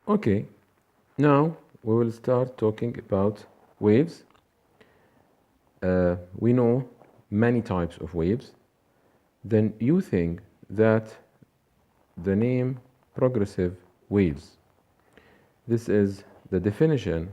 Okay, now we will start talking about waves. We know many types of waves. Then you think that the name progressive waves. This is the definition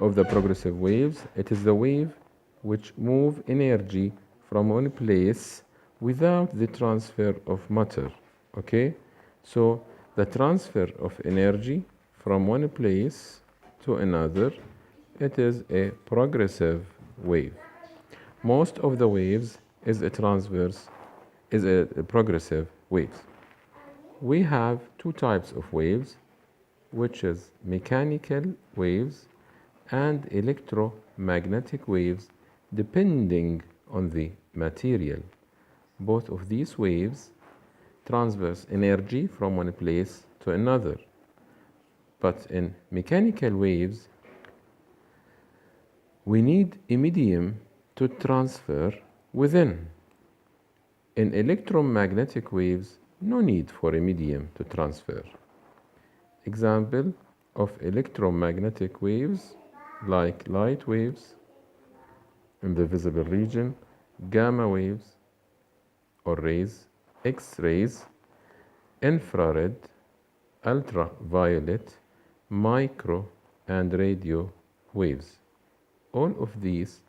of the progressive waves. It is the wave which move energy from one place without the transfer of matter. Okay? So the transfer of energy from one place to another, it is a progressive wave. Most of the waves is a progressive waves. We have two types of waves, which is mechanical waves and electromagnetic waves, depending on the material. Both of these waves transverse energy from one place to another. But in mechanical waves, we need a medium to transfer within. In electromagnetic waves, no need for a medium to transfer. Example of electromagnetic waves like light waves in the visible region, gamma waves or rays, X-rays, infrared, ultraviolet, micro and radio waves. All of these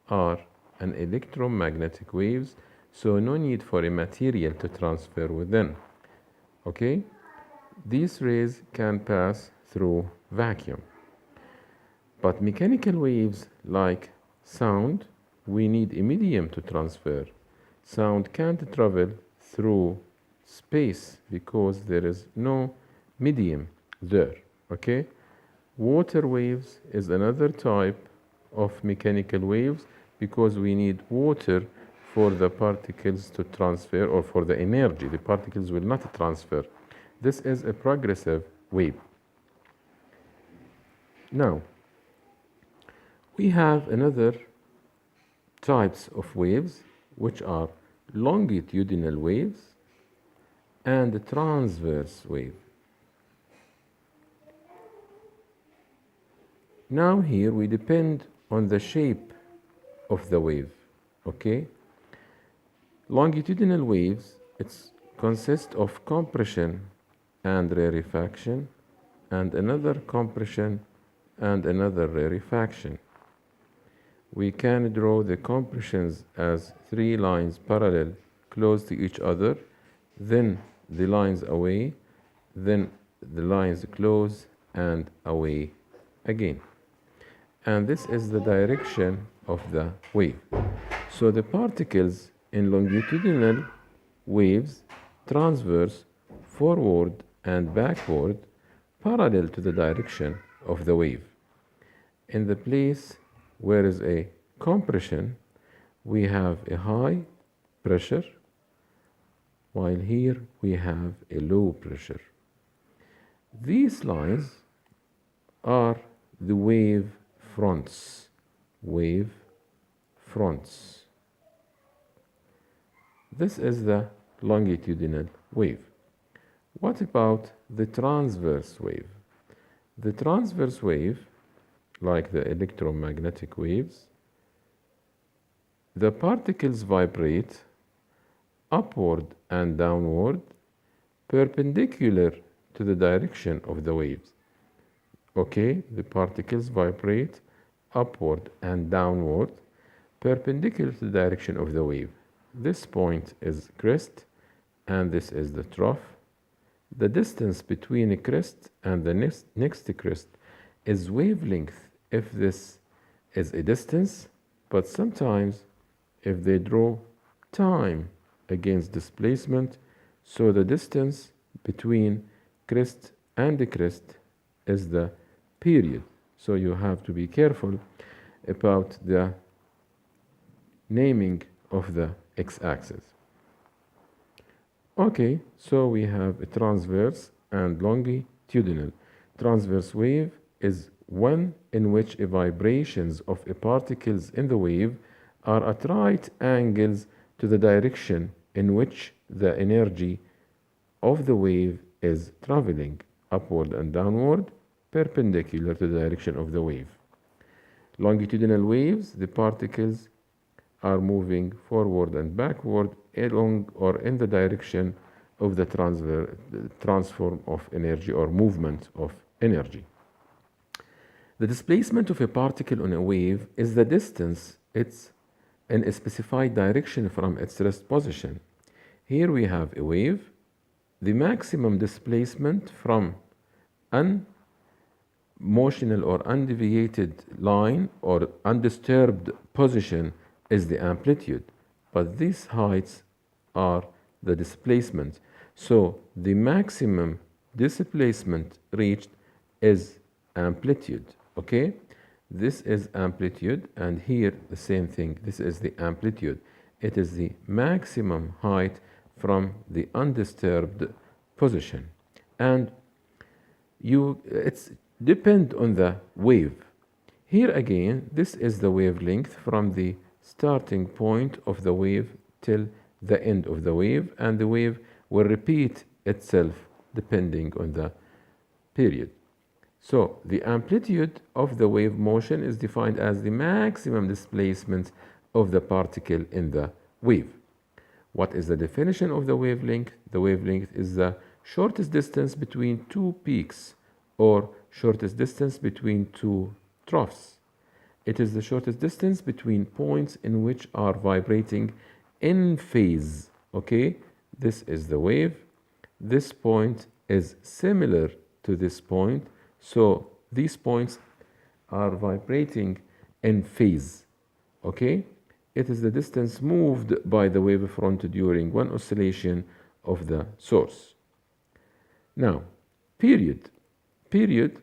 are an electromagnetic waves, so no need for a material to transfer within. Okay? These rays can pass through vacuum. But mechanical waves like sound, we need a medium to transfer. Sound can't travel through space because there is no medium there. Okay? Water waves is another type of mechanical waves because we need water for the particles to transfer, or for the energy. The particles will not transfer. This is a progressive wave. Now, we have another types of waves, which are longitudinal waves and transverse wave. Now here we depend on the shape of the wave. Okay? Longitudinal waves, it consists of compression and rarefaction, and another compression and another rarefaction. We can draw the compressions as three lines parallel close to each other, then the lines away, then the lines close and away again. And this is the direction of the wave. So the particles in longitudinal waves transverse forward and backward parallel to the direction of the wave. In the place where is a compression, we have a high pressure, while here we have a low pressure. These lines are the wave fronts. Wave fronts. This is the longitudinal wave. What about the transverse wave? The transverse wave, like the electromagnetic waves, the particles vibrate upward and downward, perpendicular to the direction of the waves. Okay, the particles vibrate upward and downward, perpendicular to the direction of the wave. This point is crest, and this is the trough. The distance between a crest and the next crest is wavelength if this is a distance, but sometimes if they draw time against displacement, so the distance between crest and the crest is the period. So you have to be careful about the naming of the x-axis. Okay, so we have a transverse and longitudinal. Transverse wave is one in which vibrations of particles in the wave are at right angles to the direction in which the energy of the wave is traveling, upward and downward, perpendicular to the direction of the wave. Longitudinal waves, the particles are moving forward and backward along or in the direction of the transform of energy or movement of energy. The displacement of a particle on a wave is the distance it's in a specified direction from its rest position. Here we have a wave. The maximum displacement from unmotional or undeviated line or undisturbed position is the amplitude, but these heights are the displacement. So the maximum displacement reached is amplitude, okay? This is amplitude, and here the same thing. This is the amplitude. It is the maximum height from the undisturbed position. And it's depend on the wave. Here again, this is the wavelength from the starting point of the wave till the end of the wave, and the wave will repeat itself depending on the period. So the amplitude of the wave motion is defined as the maximum displacement of the particle in the wave. What is the definition of the wavelength? The wavelength is the shortest distance between two peaks or shortest distance between two troughs. It is the shortest distance between points in which are vibrating in phase. Okay, this is the wave. This point is similar to this point. So these points are vibrating in phase. Okay, it is the distance moved by the wavefront during one oscillation of the source. Now, period. Period,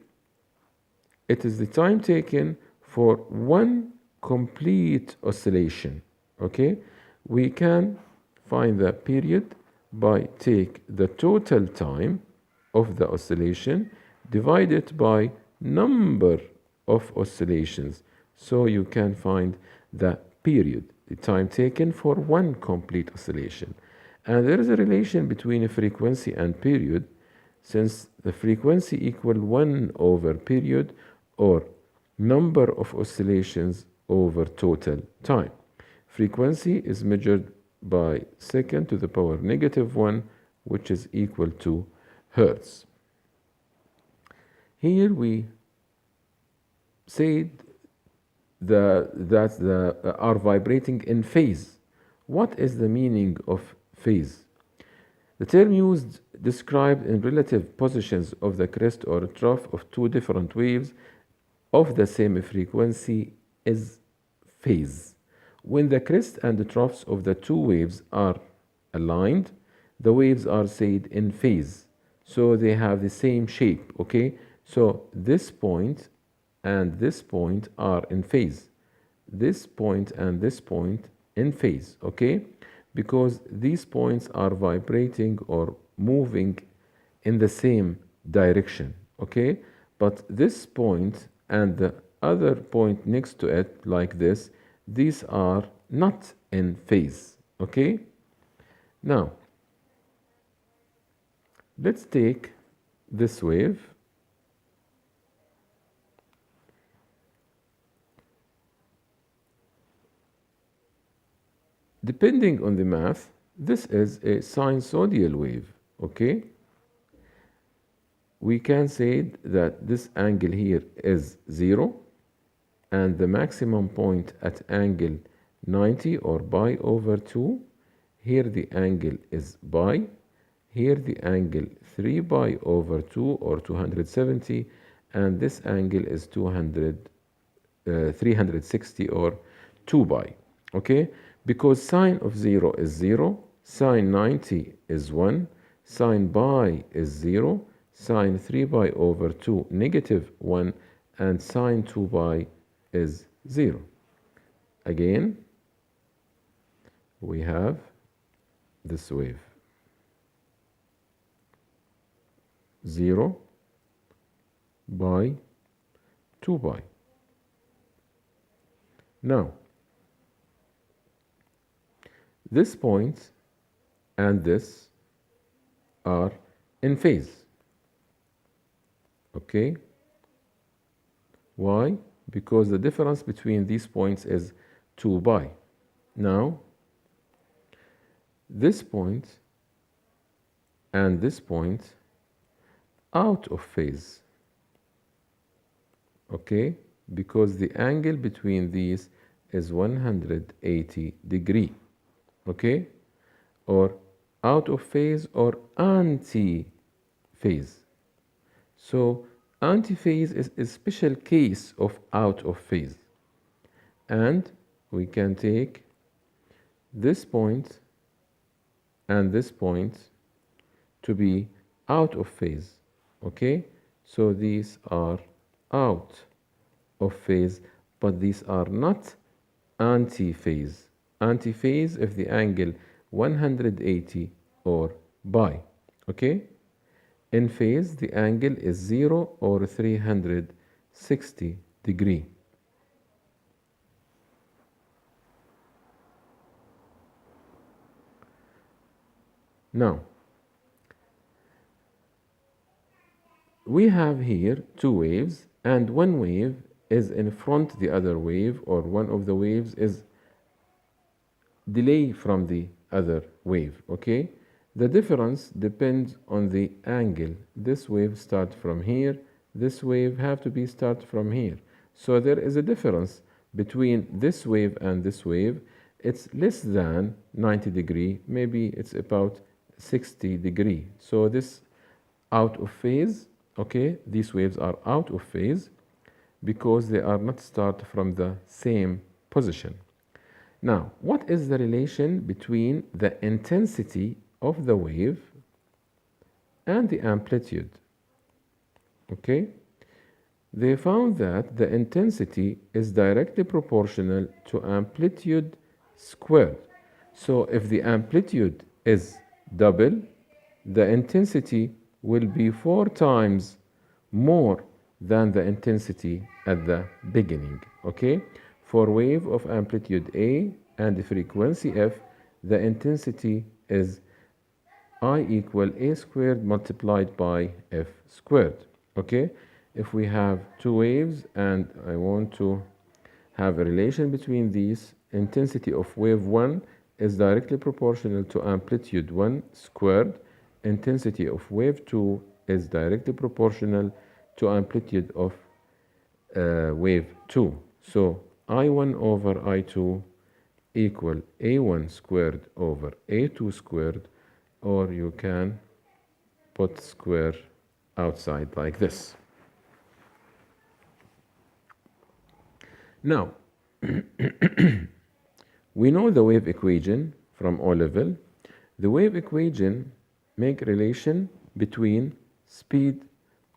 it is the time taken for one complete oscillation. Okay, we can find the period by take the total time of the oscillation divided by number of oscillations. So you can find the period, the time taken for one complete oscillation. And there is a relation between a frequency and period, since the frequency equal 1 over period or number of oscillations over total time. Frequency is measured by second to the power -1, which is equal to hertz. Here we said that are vibrating in phase. What is the meaning of phase? The term used described in relative positions of the crest or trough of two different waves of the same frequency is phase. When the crest and the troughs of the two waves are aligned, the waves are said in phase. So they have the same shape, okay? So this point and this point are in phase. This point and this point in phase, okay? Because these points are vibrating or moving in the same direction, okay? But this point and the other point next to it, like this, these are not in phase, okay? Now, let's take this wave. Depending on the math, this is a sinusoidal wave, okay? We can say that this angle here is 0, and the maximum point at angle 90 or pi over 2. Here the angle is pi. Here the angle 3 pi over 2 or 270, and this angle is 360 or 2 pi, okay? Because sine of 0 is 0, sine 90 is 1, sine pi is 0, sine 3 pi over 2 -1, and sine 2 pi is 0. Again, we have this wave. 0, pi, 2 pi. Now, this point and this are in phase. Okay? Why? Because the difference between these points is 2 pi. Now, this point and this point out of phase. Okay? Because the angle between these is 180 degree. Okay? Or out of phase or anti-phase. So anti-phase is a special case of out of phase. And we can take this point and this point to be out of phase. Okay? So these are out of phase, but these are not anti-phase. Anti-phase if the angle 180 or pi. Okay? In phase, the angle is 0 or 360 degree. Now, we have here two waves, and one wave is in front the other wave, or one of the waves is delay from the other wave. Okay? The difference depends on the angle. This wave starts from here, this wave have to be start from here. So there is a difference between this wave and this wave. It's less than 90 degree, maybe it's about 60 degree. So this out of phase, okay, these waves are out of phase because they are not start from the same position. Now, what is the relation between the intensity of the wave and the amplitude? Okay? They found that the intensity is directly proportional to amplitude squared. So if the amplitude is double, the intensity will be 4 times more than the intensity at the beginning. Okay? For wave of amplitude A and frequency F, the intensity is I equal A squared multiplied by F squared. Okay? If we have two waves and I want to have a relation between these, intensity of wave 1 is directly proportional to amplitude 1 squared. Intensity of wave 2 is directly proportional to amplitude of wave 2. So I1 over I2 equal A1 squared over A2 squared, or you can put square outside like this. Now, we know the wave equation from O level. The wave equation make relation between speed,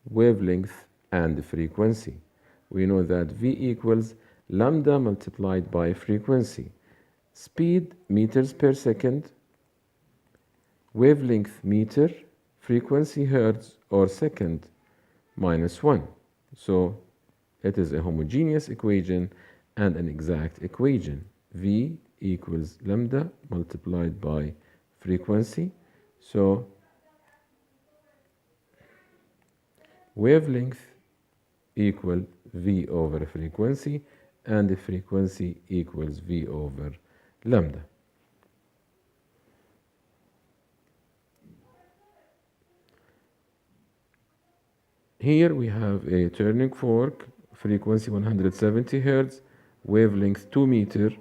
wavelength, and frequency. We know that V equals lambda multiplied by frequency. Speed, meters per second, wavelength, meter, frequency, hertz, or second, minus 1. So it is a homogeneous equation and an exact equation. V equals lambda multiplied by frequency. So wavelength equal V over frequency, and the frequency equals V over lambda. Here we have a turning fork, frequency 170 Hz, wavelength 2 meter.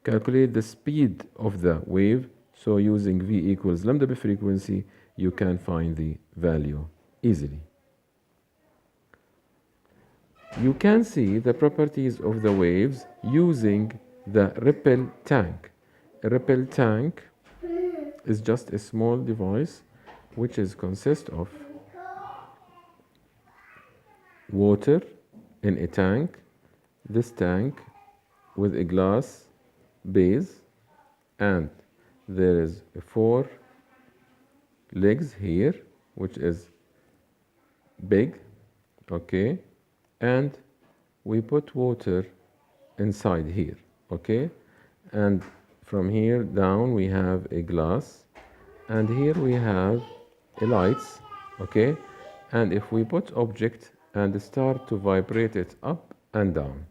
Calculate the speed of the wave. So using V equals lambda by frequency, you can find the value easily. You can see the properties of the waves using the ripple tank. A ripple tank is just a small device which consists of water in a tank, this tank with a glass base, and there is 4 legs here which is big, okay, and we put water inside here, okay, and from here down we have a glass, and here we have a lights, okay, And if we put object and start to vibrate it up and down,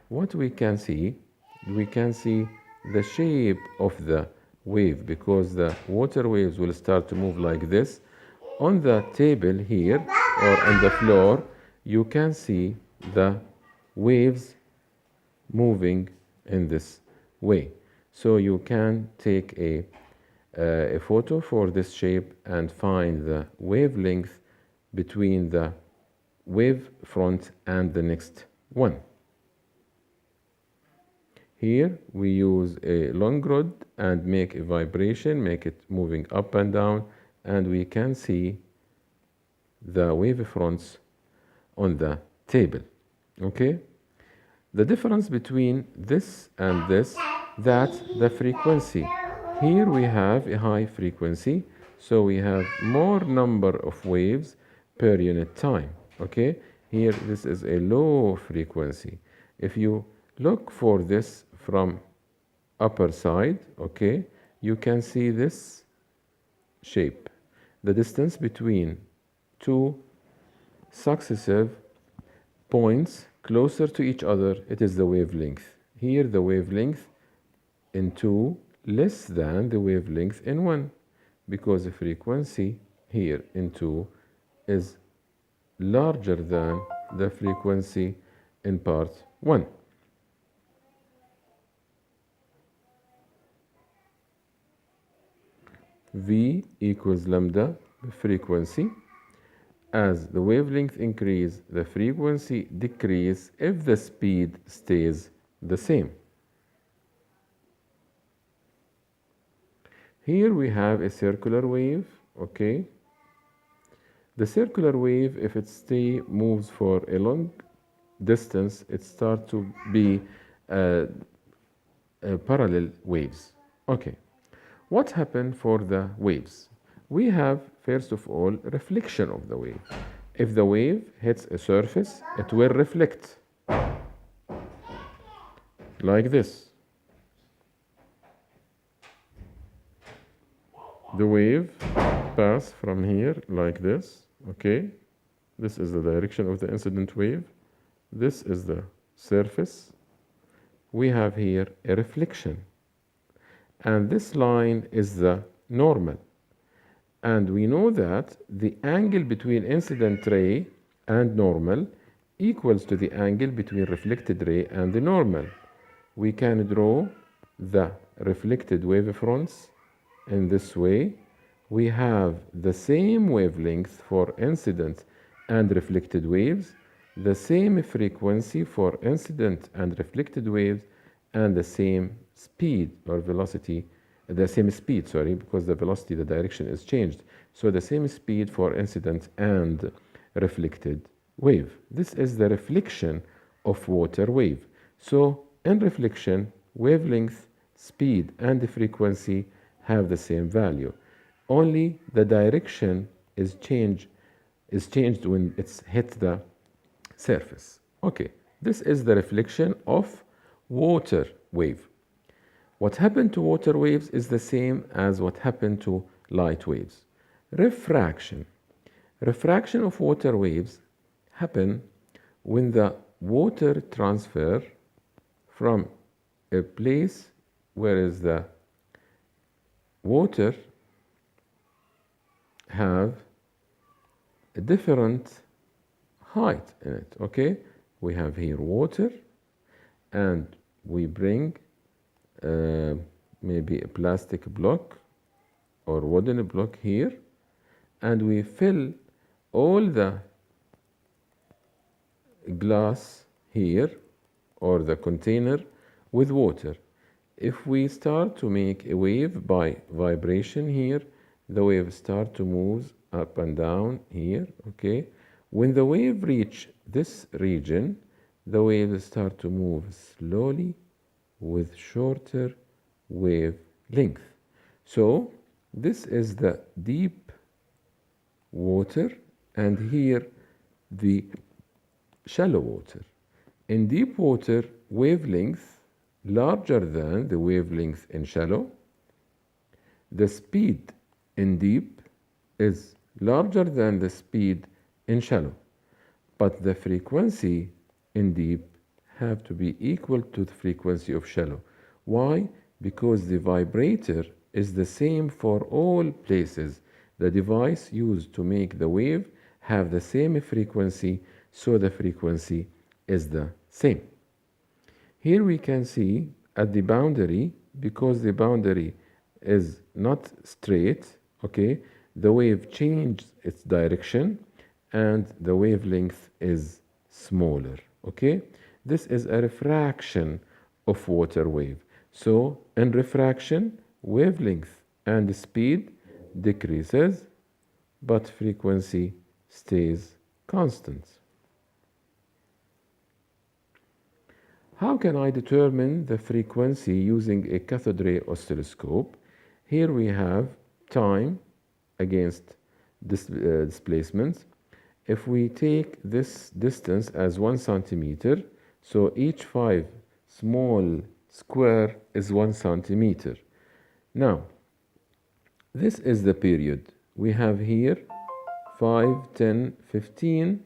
what we can see the shape of the wave, because the water waves will start to move like this. On the table here or on the floor, you can see the waves moving in this way. So you can take a photo for this shape and find the wavelength between the wave front and the next one. Here we use a long rod and make a vibration, make it moving up and down, and we can see the wave fronts on the table. Okay? The difference between this and this, that's the frequency. Here we have a high frequency, so we have more number of waves per unit time. Okay? Here this is a low frequency. If you look for this from upper side, okay, you can see this shape. The distance between two successive points closer to each other, it is the wavelength. Here the wavelength in 2 less than the wavelength in 1, because the frequency here in 2 is larger than the frequency in part 1. V equals lambda, the frequency. As the wavelength increase, the frequency decrease if the speed stays the same. Here we have a circular wave, okay? The circular wave, if it moves for a long distance, it starts to be parallel waves. Okay. What happened for the waves? We have, first of all, reflection of the wave. If the wave hits a surface, it will reflect like this. The wave pass from here like this, okay? This is the direction of the incident wave. This is the surface. We have here a reflection. And this line is the normal. And we know that the angle between incident ray and normal equals to the angle between reflected ray and the normal. We can draw the reflected wavefronts in this way. We have the same wavelength for incident and reflected waves, the same frequency for incident and reflected waves, and the same speed or velocity, the same speed, sorry, because the velocity, the direction is changed. So the same speed for incident and reflected wave. This is the reflection of water wave. So in reflection, wavelength, speed, and the frequency have the same value. Only the direction is changed when it's hit the surface. Okay, this is the reflection of water wave. What happened to water waves is the same as what happened to light waves. Refraction. Refraction of water waves happen when the water transfer from a place where is the water have a different height in it, okay? We have here water, and we bring maybe a plastic block or wooden block here, and we fill all the glass here or the container with water. If we start to make a wave by vibration here, the wave start to move up and down here, okay? When the wave reach this region, the waves start to move slowly with shorter wave length. So this is the deep water, and here the shallow water. In deep water, wavelength larger than the wavelength in shallow. The speed in deep is larger than the speed in shallow. But the frequency in deep have to be equal to the frequency of shallow. Why? Because the vibrator is the same for all places. The device used to make the wave have the same frequency, so the frequency is the same. Here we can see at the boundary, because the boundary is not straight, okay, the wave changes its direction and the wavelength is smaller, okay. This is a refraction of water wave. So in refraction, wavelength and speed decreases, but frequency stays constant. How can I determine the frequency using a cathode ray oscilloscope? Here we have time against displacement. If we take this distance as 1 centimeter, so each 5 small square is 1 centimeter. Now, this is the period. We have here 5, 10, 15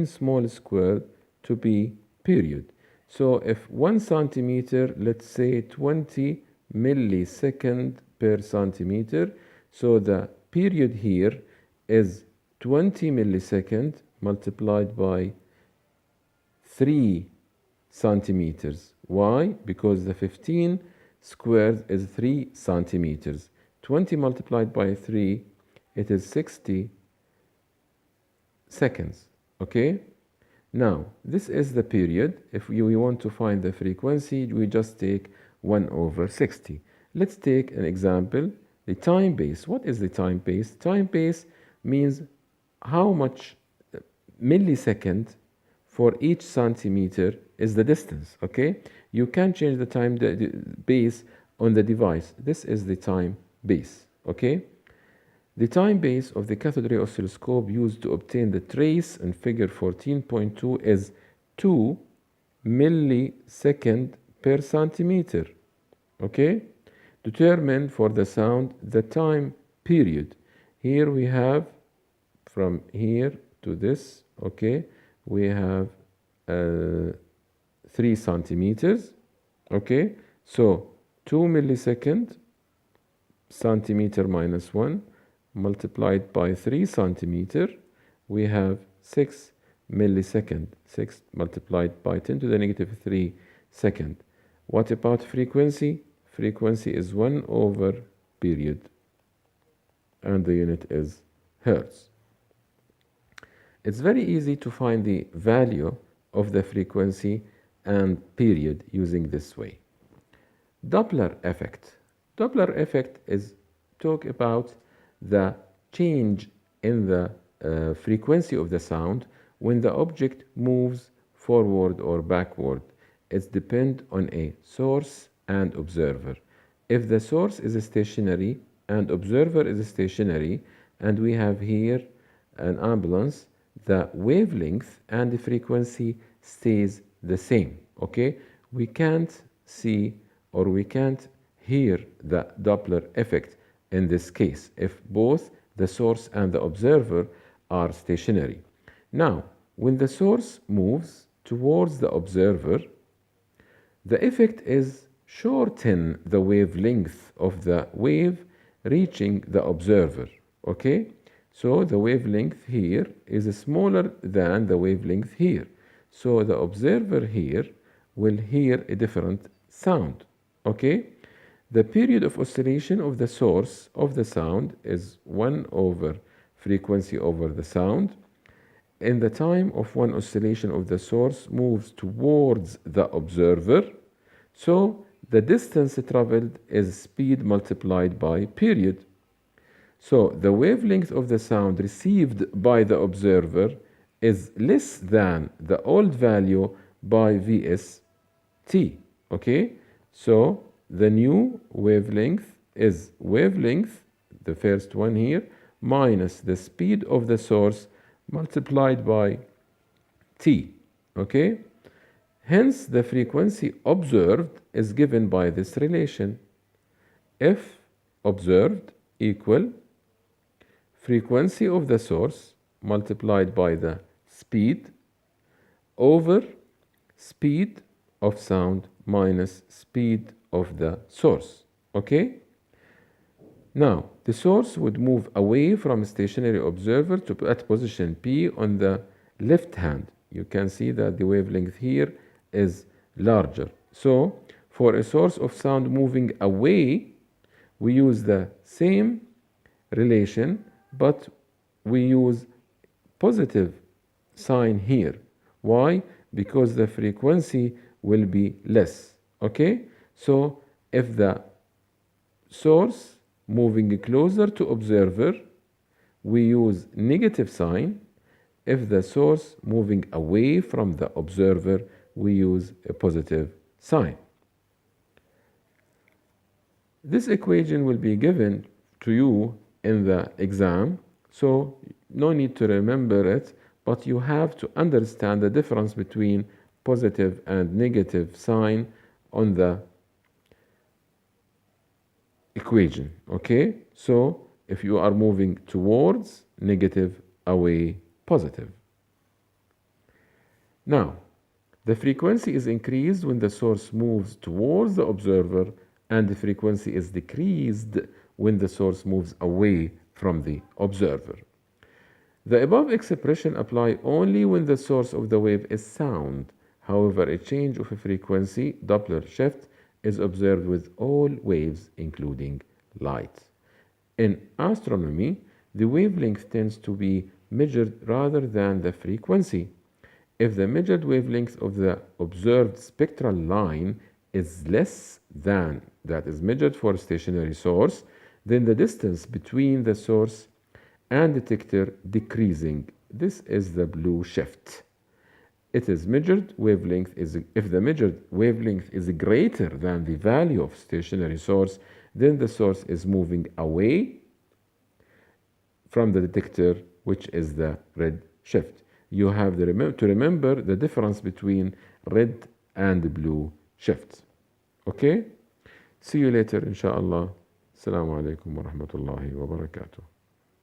small square to be period. So if 1 centimeter, let's say 20 millisecond per centimeter, so the period here is 20 millisecond multiplied by 3 centimeters. Why? Because the 15 squared is 3 centimeters. 20 multiplied by 3, it is 60 seconds. Okay? Now, this is the period. If we want to find the frequency, we just take 1 over 60. Let's take an example. The time base. What is the time base? Time base means how much millisecond for each centimeter is the distance, okay? You can change the time base on the device. This is the time base, okay? The time base of the cathode ray oscilloscope used to obtain the trace in figure 14.2 is 2 millisecond per centimeter, okay? Determine for the sound the time period. Here we have from here to this, okay, we have 3 centimeters, okay? So 2 millisecond, centimeter minus 1, multiplied by 3 centimeter, we have 6 millisecond. 6 multiplied by 10 to the negative 3 second. What about frequency? Frequency is 1 over period, and the unit is hertz. It's very easy to find the value of the frequency and period using this way. Doppler effect. Doppler effect is talk about the change in the frequency of the sound when the object moves forward or backward. It depends on a source and observer. If the source is stationary and observer is stationary, and we have here an ambulance, the wavelength and the frequency stays the same, okay? We can't see or we can't hear the Doppler effect in this case if both the source and the observer are stationary. Now, when the source moves towards the observer, the effect is shorten the wavelength of the wave reaching the observer, okay? So the wavelength here is smaller than the wavelength here. So the observer here will hear a different sound, okay? The period of oscillation of the source of the sound is 1 over frequency over the sound. In the time of one oscillation of the source moves towards the observer, so the distance traveled is speed multiplied by period. So the wavelength of the sound received by the observer is less than the old value by Vst, okay? So the new wavelength is wavelength, the first one here, minus the speed of the source multiplied by t, okay? Hence, the frequency observed is given by this relation. F observed equal frequency of the source multiplied by the speed over speed of sound minus speed of the source. Okay? Now, the source would move away from stationary observer to at position P on the left hand. You can see that the wavelength here is larger. So, for a source of sound moving away, we use the same relation, but we use positive sign here. Why? Because the frequency will be less. Okay? So, if the source moving closer to observer, we use negative sign. If the source moving away from the observer, we use a positive sign. This equation will be given to you in the exam, so no need to remember it, but you have to understand the difference between positive and negative sign on the equation. Okay, so if you are moving towards negative, away positive. Now, the frequency is increased when the source moves towards the observer, and the frequency is decreased when the source moves away from the observer. The above expression apply only when the source of the wave is sound. However, a change of a frequency, Doppler shift, is observed with all waves, including light. In astronomy, the wavelength tends to be measured rather than the frequency. If the measured wavelength of the observed spectral line is less than that is measured for a stationary source, then the distance between the source and detector decreasing. This is the blue shift. It is measured wavelength is, if the measured wavelength is greater than the value of stationary source, then the source is moving away from the detector, which is the red shift. You have to remember the difference between red and blue shifts. Okay? See you later, inshallah. Assalamu alaikum wa rahmatullahi wa barakatuh.